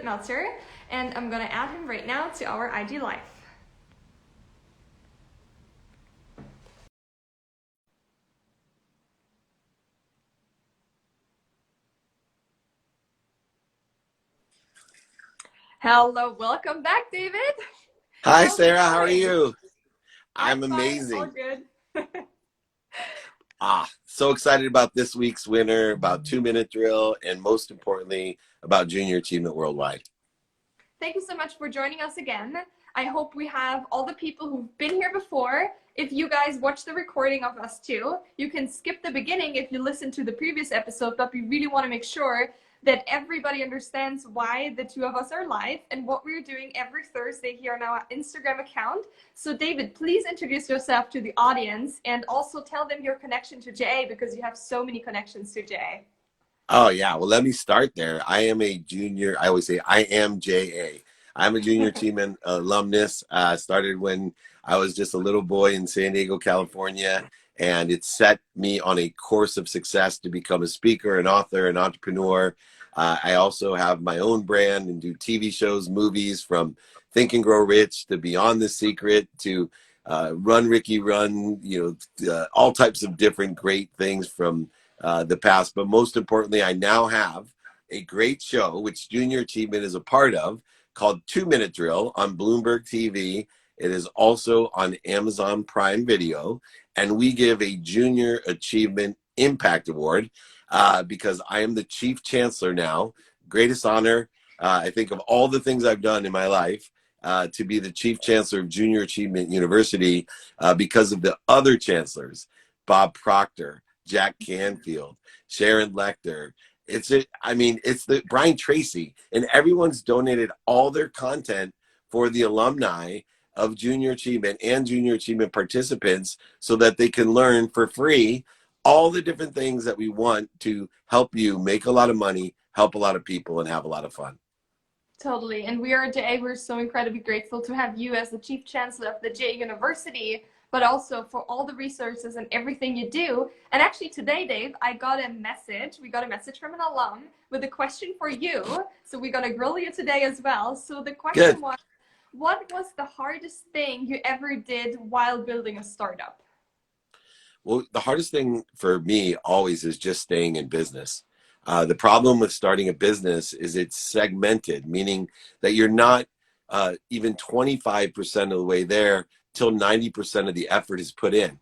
Meltzer, and I'm gonna add him right now to our IG Live. Hello, welcome back, David. Hi, How's it Sarah. How are going? you? I'm I'm fine, all amazing. good. So excited about this week's winner, about 2 Minute Drill, and most importantly, about Junior Achievement Worldwide. Thank you so much for joining us again. I hope we have all the people who've been here before. If you guys watch the recording of us too, you can skip the beginning if you listen to the previous episode, but we really want to make sure that everybody understands why the two of us are live and what we're doing every Thursday here on our Instagram account. So David, please introduce yourself to the audience and also tell them your connection to JA, because you have so many connections to JA. Oh, yeah. Well, let me start there. I am a junior. I always say I am JA. I'm a Junior Achievement alumnus. Started when I was just a little boy in San Diego, California, and it set me on a course of success to become a speaker, an author, an entrepreneur. I also have my own brand and do TV shows, movies, from Think and Grow Rich to Beyond the Secret to Run Ricky Run, all types of different great things from the past. But most importantly, I now have a great show, which Junior Achievement is a part of, called 2 Minute Drill on Bloomberg TV. It is also on Amazon Prime Video. And we give a Junior Achievement Impact Award because I am the Chief Chancellor now. Greatest honor, I think, of all the things I've done in my life. To be the Chief Chancellor of Junior Achievement University because of the other chancellors, Bob Proctor, Jack Canfield, Sharon Lecter. It's the Brian Tracy, and everyone's donated all their content for the alumni of Junior Achievement and Junior Achievement participants so that they can learn for free all the different things that we want to help you make a lot of money, help a lot of people, and have a lot of fun. Totally. And we are at JA, we're so incredibly grateful to have you as the Chief Chancellor of the JA University, but also for all the resources and everything you do. And actually today, Dave, we got a message from an alum with a question for you. So we're going to grill you today as well. So the question Good. was, what was the hardest thing you ever did while building a startup? Well, the hardest thing for me always is just staying in business. The problem with starting a business is it's segmented, meaning that you're not even 25% of the way there till 90% of the effort is put in.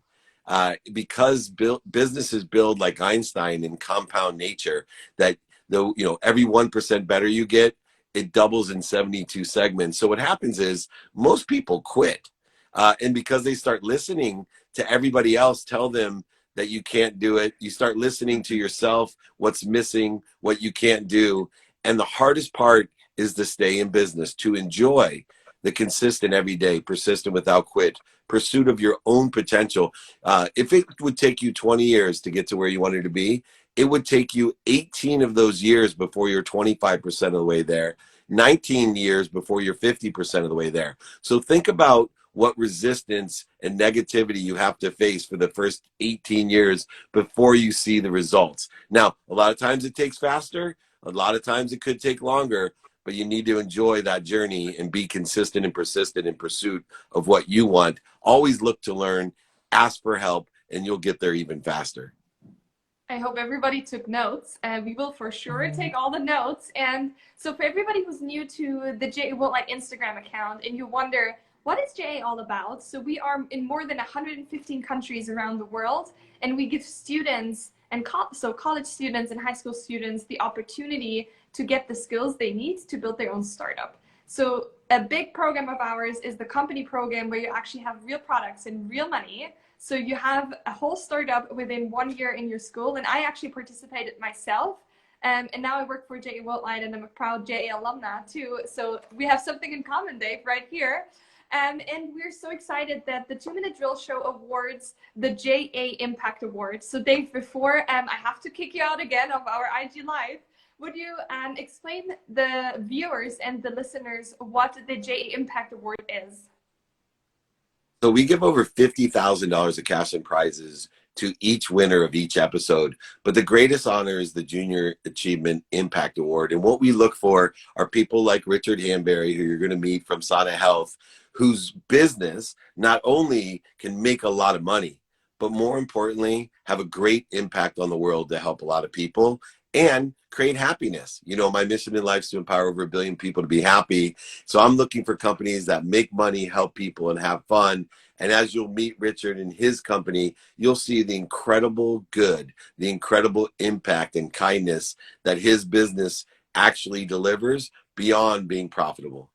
Because businesses build like Einstein in compound nature, that though every 1% better you get, it doubles in 72 segments. So what happens is most people quit, and because they start listening to everybody else tell them that you can't do it, you start listening to yourself, what's missing, what you can't do. And the hardest part is to stay in business, to enjoy the consistent, everyday, persistent, without quit pursuit of your own potential. If it would take you 20 years to get to where you wanted to be, it would take you 18 of those years before you're 25% of the way there, 19 years before you're 50% of the way there. So think about what resistance and negativity you have to face for the first 18 years before you see the results. Now, a lot of times it takes faster, a lot of times it could take longer, but you need to enjoy that journey and be consistent and persistent in pursuit of what you want. Always look to learn, ask for help, and you'll get there even faster. I hope everybody took notes. We will for sure take all the notes. And so for everybody who's new to the JA Worldwide Instagram account and you wonder, what is JA all about? So we are in more than 115 countries around the world, and we give students and college students and high school students the opportunity to get the skills they need to build their own startup. So a big program of ours is the company program, where you actually have real products and real money. So you have a whole startup within 1 year in your school. And I actually participated myself. And now I work for JA Worldwide, and I'm a proud JA alumna too. So we have something in common, Dave, right here. And we're so excited that the 2 Minute Drill Show awards the JA Impact Award. So Dave, before I have to kick you out again of our IG Live, would you explain the viewers and the listeners what the JA Impact Award is? So we give over $50,000 of cash and prizes to each winner of each episode. But the greatest honor is the Junior Achievement Impact Award. And what we look for are people like Richard Hanberry, who you're going to meet from Sana Health, whose business not only can make a lot of money, but more importantly, have a great impact on the world to help a lot of people and create happiness. You know, my mission in life is to empower over 1 billion people to be happy. So I'm looking for companies that make money, help people, and have fun. And as you'll meet Richard and his company, you'll see the incredible good, the incredible impact and kindness that his business actually delivers beyond being profitable.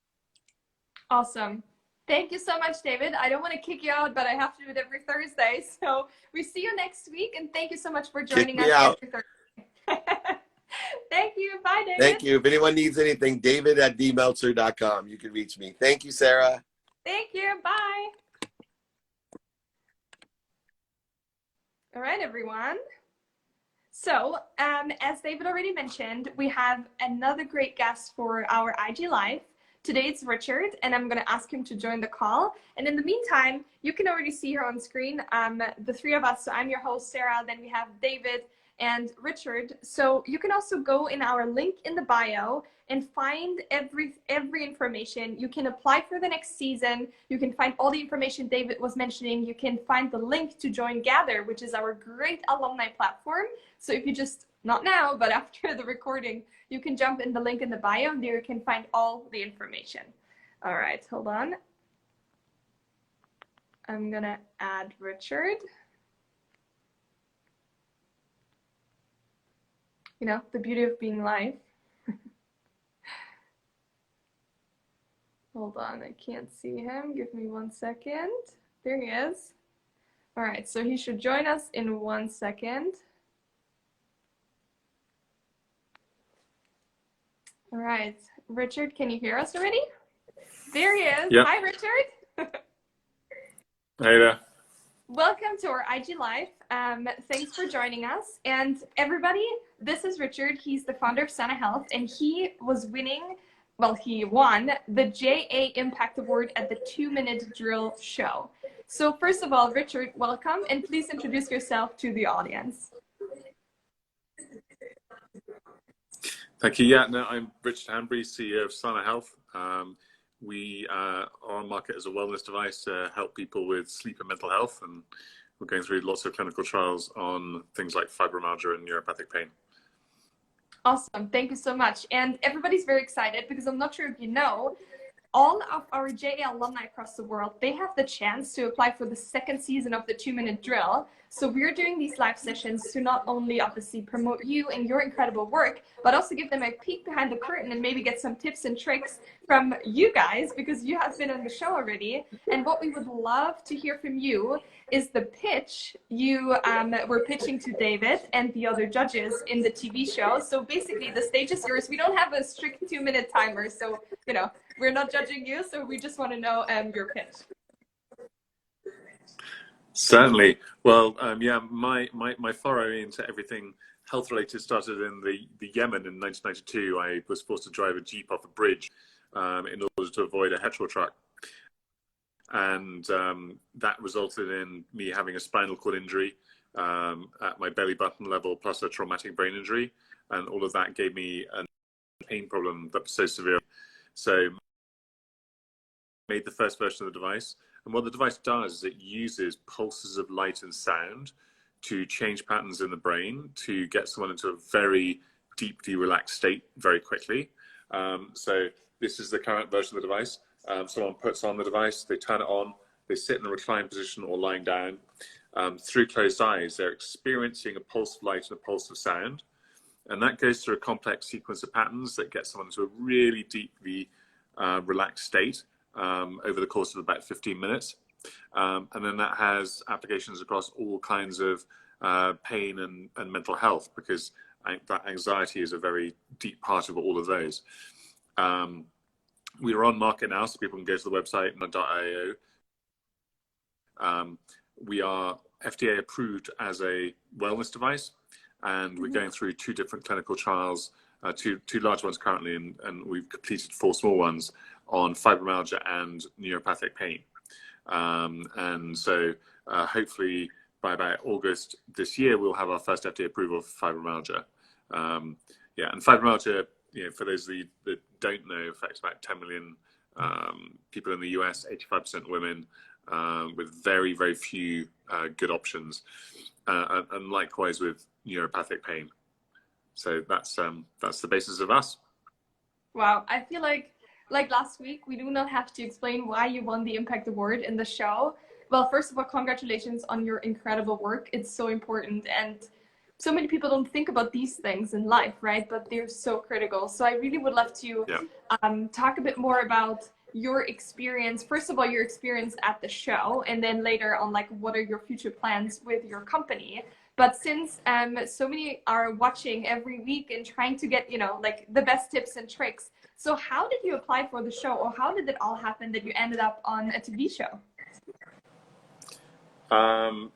Awesome. Thank you so much, David. I don't want to kick you out, but I have to do it every Thursday. So we see you next week, and thank you so much for joining us every Thursday. Thank you. Bye, David. Thank you. If anyone needs anything, david@dmeltzer.com. You can reach me. Thank you, Sarah. Thank you. Bye. All right, everyone. So, as David already mentioned, we have another great guest for our IG Live. Today it's Richard, and I'm going to ask him to join the call. And in the meantime, you can already see here on screen the three of us. So I'm your host, Sarah. Then we have David and Richard. So you can also go in our link in the bio and find every information. You can apply for the next season. You can find all the information David was mentioning. You can find the link to join Gather, which is our great alumni platform. So if you just, not now, but after the recording, you can jump in the link in the bio and there you can find all the information. All right, hold on. I'm gonna add Richard. You know, the beauty of being live. Hold on, I can't see him. Give me 1 second. There he is. All right, so he should join us in 1 second. All right, Richard, can you hear us already? There he is. Yep. Hi, Richard. Hey there. Welcome to our IG Live. Thanks for joining us. And everybody, this is Richard. He's the founder of Sana Health, and he was winning, well, he won the JA Impact Award at the 2-Minute Drill show. So first of all, Richard, welcome, and please introduce yourself to the audience. Thank you. Yeah, no, I'm Richard Hanbury, CEO of Sana Health. We are on market as a wellness device to help people with sleep and mental health, and we're going through lots of clinical trials on things like fibromyalgia and neuropathic pain. Awesome. Thank you so much. And everybody's very excited because I'm not sure if you know, all of our JA alumni across the world, they have the chance to apply for the second season of the 2-Minute Drill. So we're doing these live sessions to not only obviously promote you and your incredible work, but also give them a peek behind the curtain and maybe get some tips and tricks from you guys, because you have been on the show already. And what we would love to hear from you is the pitch you were pitching to David and the other judges in the TV show. So basically the stage is yours. We don't have a strict 2-minute timer. So, you know, we're not judging you. So we just want to know your pitch. Certainly. Well, yeah, my foray into everything health related started in the Yemen in 1992. I was forced to drive a Jeep off a bridge in order to avoid a petrol truck. And that resulted in me having a spinal cord injury at my belly button level, plus a traumatic brain injury. And all of that gave me a pain problem that was so severe. So I made the first version of the device. And what the device does is it uses pulses of light and sound to change patterns in the brain to get someone into a very deeply relaxed state very quickly. So this is the current version of the device. Someone puts on the device, they turn it on, they sit in a reclined position or lying down. Through closed eyes, they're experiencing a pulse of light and a pulse of sound. And that goes through a complex sequence of patterns that get someone into a really deeply relaxed state over the course of about 15 minutes. And then that has applications across all kinds of pain and mental health, because that anxiety is a very deep part of all of those. We are on market now, so people can go to the website .io. We are FDA approved as a wellness device, and we're going through 2 different clinical trials, two large ones currently, and we've completed 4 small ones on fibromyalgia and neuropathic pain. And so hopefully by about August this year, we'll have our first FDA approval for fibromyalgia. Yeah, and fibromyalgia, for those of you that don't know, affects about 10 million people in the US, 85% women, with very, very few good options, and likewise with neuropathic pain. So that's the basis of us. Wow, I feel like last week, we do not have to explain why you won the Impact Award in the show. Well, first of all, congratulations on your incredible work. It's so important, and so many people don't think about these things in life, right? But they're so critical. So I really would love to talk a bit more about your experience. First of all, your experience at the show, and then later on, like, what are your future plans with your company? But since so many are watching every week and trying to get, like the best tips and tricks, so how did you apply for the show, or how did it all happen that you ended up on a TV show? I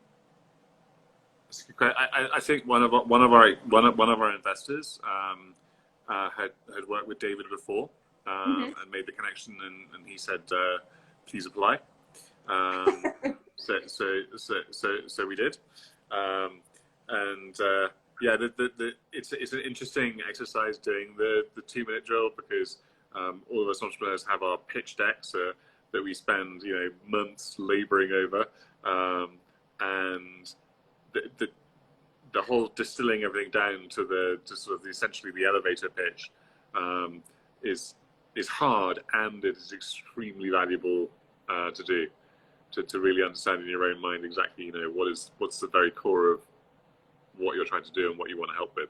think one of our investors had worked with David before, and made the connection, and he said, please apply. So we did. It's an interesting exercise doing the 2-minute drill, because all of us entrepreneurs have our pitch decks that we spend months laboring over, and the whole distilling everything down to sort of essentially the elevator pitch is hard, and it is extremely valuable to do, to really understand in your own mind exactly what's the very core of what you're trying to do and what you want to help with.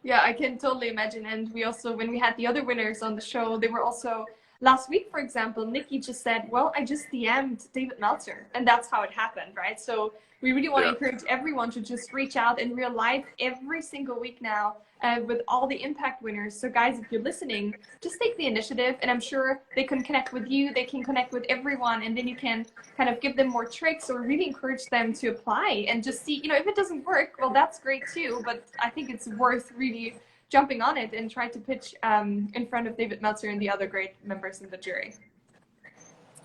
Yeah, I can totally imagine. And we also, when we had the other winners on the show, they were also, last week, for example, Nikki just said, well, I just DM'd David Meltzer, and that's how it happened, right? So we really want to encourage everyone to just reach out in real life every single week now with all the impact winners. So guys, if you're listening, just take the initiative, and I'm sure they can connect with you, they can connect with everyone, and then you can kind of give them more tricks or really encourage them to apply and just see, if it doesn't work, well, that's great too, but I think it's worth really jumping on it and try to pitch in front of David Meltzer and the other great members in the jury.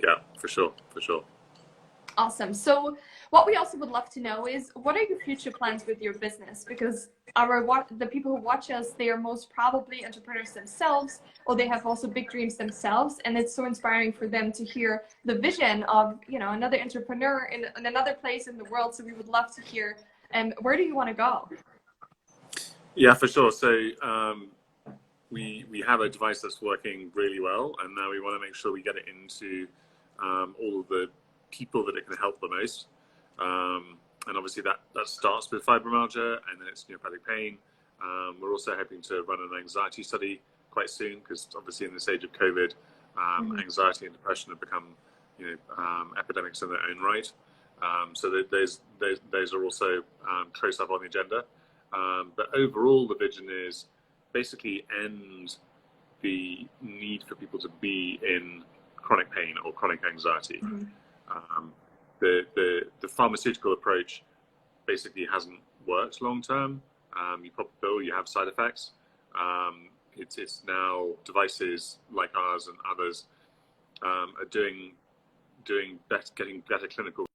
Yeah, for sure. Awesome. So what we also would love to know is, what are your future plans with your business? Because the people who watch us, they are most probably entrepreneurs themselves, or they have also big dreams themselves. And it's so inspiring for them to hear the vision of, another entrepreneur in another place in the world. So we would love to hear, where do you want to go? Yeah, for sure. So we have a device that's working really well, and now we want to make sure we get it into all of the people that it can help the most. And obviously that starts with fibromyalgia, and then it's neuropathic pain. We're also hoping to run an anxiety study quite soon, because obviously in this age of COVID, anxiety and depression have become epidemics in their own right. So those are also close up on the agenda. But overall, the vision is basically end the need for people to be in chronic pain or chronic anxiety. The pharmaceutical approach basically hasn't worked long term. You pop a pill, you have side effects. It's now devices like ours and others are doing better, getting better clinical.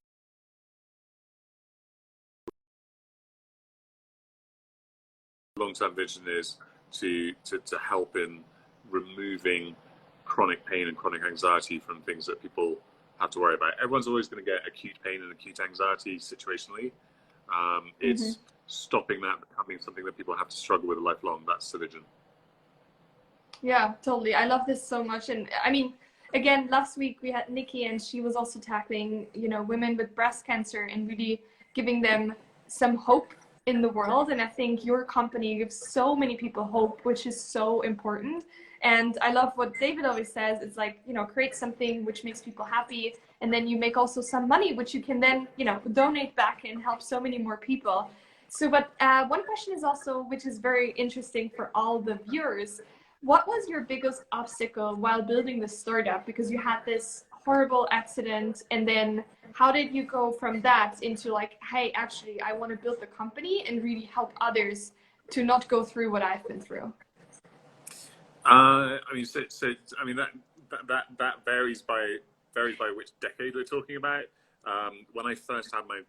Long-term vision is to help in removing chronic pain and chronic anxiety from things that people have to worry about. Everyone's always going to get acute pain and acute anxiety situationally. It's stopping that becoming something that people have to struggle with lifelong. That's the vision. Yeah, totally. I love this so much. And I mean, again, last week we had Nikki, and she was also tackling, women with breast cancer and really giving them some hope in the world. And I think your company gives so many people hope, which is so important. And I love what David always says. It's like, create something which makes people happy, and then you make also some money, which you can then, donate back and help so many more people. So, but one question is also, which is very interesting for all the viewers, what was your biggest obstacle while building the startup? Because you had this horrible accident, and then how did you go from that into like, hey, actually, I want to build the company and really help others to not go through what I've been through? I mean, that varies by which decade we're talking about. When I first had my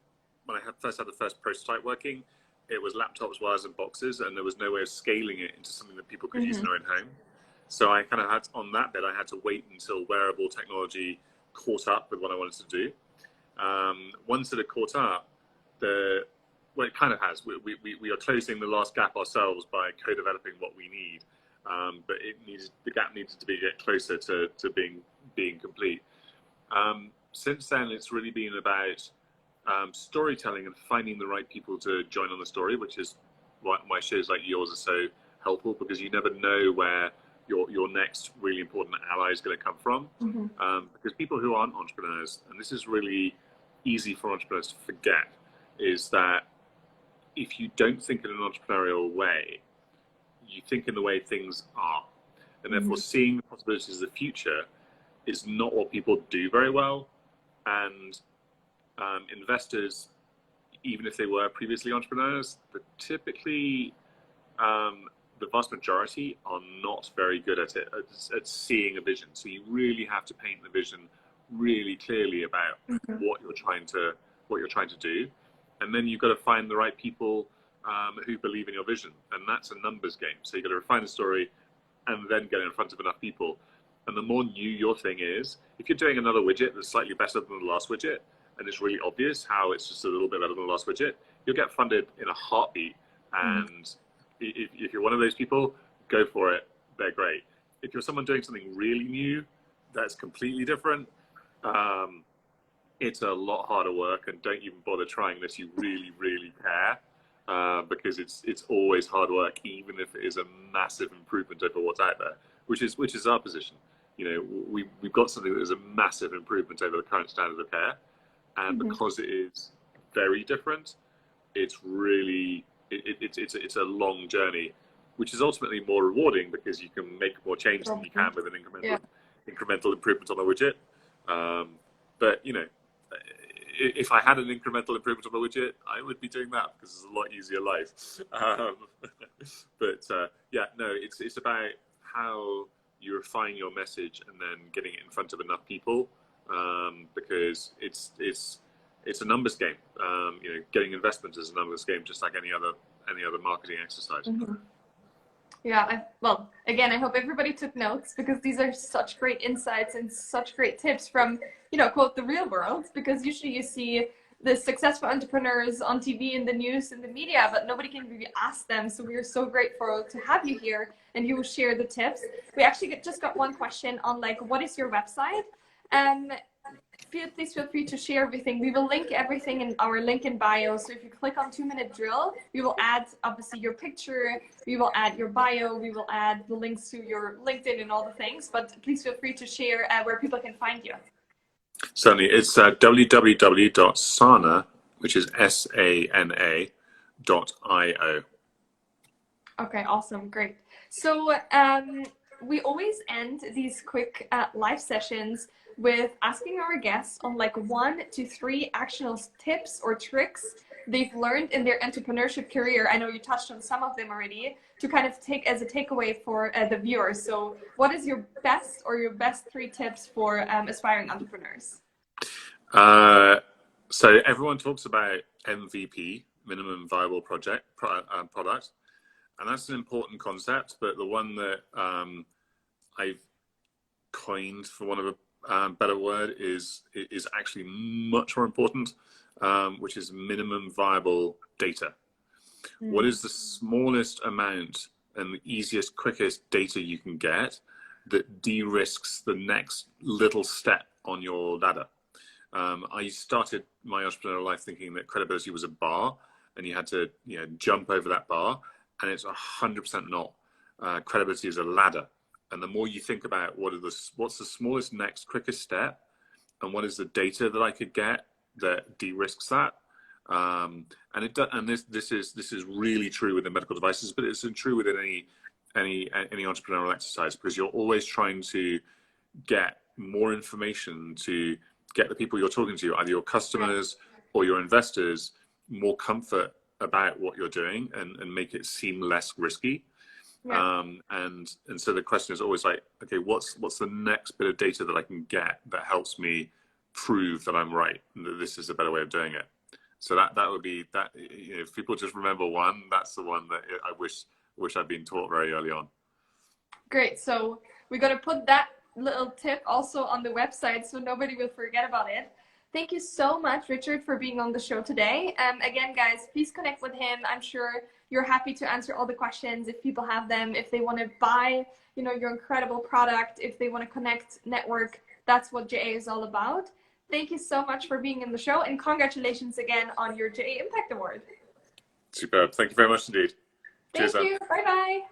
when I first had the first prototype working, it was laptops, wires, and boxes, and there was no way of scaling it into something that people could use in their own home. So I kind of had, on that bit, I had to wait until wearable technology caught up with what I wanted to do. Once it had caught up, well, it kind of has. We are closing the last gap ourselves by co-developing what we need, but the gap needed to get closer to being complete. Since then, it's really been about storytelling and finding the right people to join on the story, which is why shows like yours are so helpful, because you never know where your next really important ally is going to come from. Because people who aren't entrepreneurs, and this is really easy for entrepreneurs to forget, is that if you don't think in an entrepreneurial way, you think in the way things are. And therefore seeing the possibilities of the future is not what people do very well. And investors, even if they were previously entrepreneurs, but typically the vast majority are not very good at it, at seeing a vision. So you really have to paint the vision really clearly about what you're trying to do, and then you've got to find the right people who believe in your vision, and that's a numbers game. So you've got to refine the story and then get in front of enough people. And the more new your thing is, if you're doing another widget that's slightly better than the last widget, and it's really obvious how it's just a little bit better than the last widget, you'll get funded in a heartbeat. And if you're one of those people, go for it. They're great. If you're someone doing something really new that's completely different, it's a lot harder work, and don't even bother trying unless you really, really care, because it's always hard work, even if it is a massive improvement over what's out there, which is our position. You know, we've got something that is a massive improvement over the current standard of care, and because it is very different, it's really it's a long journey, which is ultimately more rewarding because you can make more change than you can with an incremental improvement on a widget. But you know, if I had an incremental improvement on the widget, I would be doing that because it's a lot easier life. Yeah, no, it's about how you refine your message and then getting it in front of enough people, because it's a numbers game. You know, getting investment is a numbers game, just like any other marketing exercise. Yeah, well, again, I hope everybody took notes, because these are such great insights and such great tips from, you know, quote, the real world, because usually you see the successful entrepreneurs on TV, in the news, in the media, but nobody can really ask them. So we are so grateful to have you here, and you will share the tips. We actually just got one question on, like, what is your website? Please feel free to share everything. We will link everything in our link in bio. So if you click on 2-minute drill, we will add obviously your picture, we will add your bio, we will add the links to your LinkedIn and all the things. But please feel free to share where people can find you. Certainly, it's www.sana, which is SANA.io. Okay, awesome, great. So we always end these quick live sessions with asking our guests on, like, 1 to 3 actionable tips or tricks they've learned in their entrepreneurship career. I know you touched on some of them already, to kind of take as a takeaway for the viewers. So what is your best 3 tips for aspiring entrepreneurs? So everyone talks about MVP, minimum viable product, and that's an important concept, but the one that I've coined, for one of a better word, is actually much more important, which is minimum viable data. What is the smallest amount and the easiest, quickest data you can get that de-risks the next little step on your ladder? I started my entrepreneurial life thinking that credibility was a bar, and you had to, you know, jump over that bar, and it's 100% not. Credibility is a ladder. And the more you think about what's the smallest, next, quickest step, and what is the data that I could get that de-risks that, and this is really true with the medical devices, but it's true within any entrepreneurial exercise, because you're always trying to get more information to get the people you're talking to, either your customers or your investors, more comfort about what you're doing and make it seem less risky. And so the question is always like, okay, what's the next bit of data that I can get that helps me prove that I'm right and that this is a better way of doing it? So that would be that. If people just remember one, that's the one that I wish I'd been taught very early on. Great. So we're going to put that little tip also on the website so nobody will forget about it. Thank you so much, Richard, for being on the show today. Again, guys, please connect with him. I'm sure you're happy to answer all the questions if people have them, if they want to buy, your incredible product, if they want to connect, network. That's what JA is all about. Thank you so much for being in the show, and congratulations again on your JA Impact Award. Superb. Thank you very much indeed. Thank Cheers, you. Bye-bye.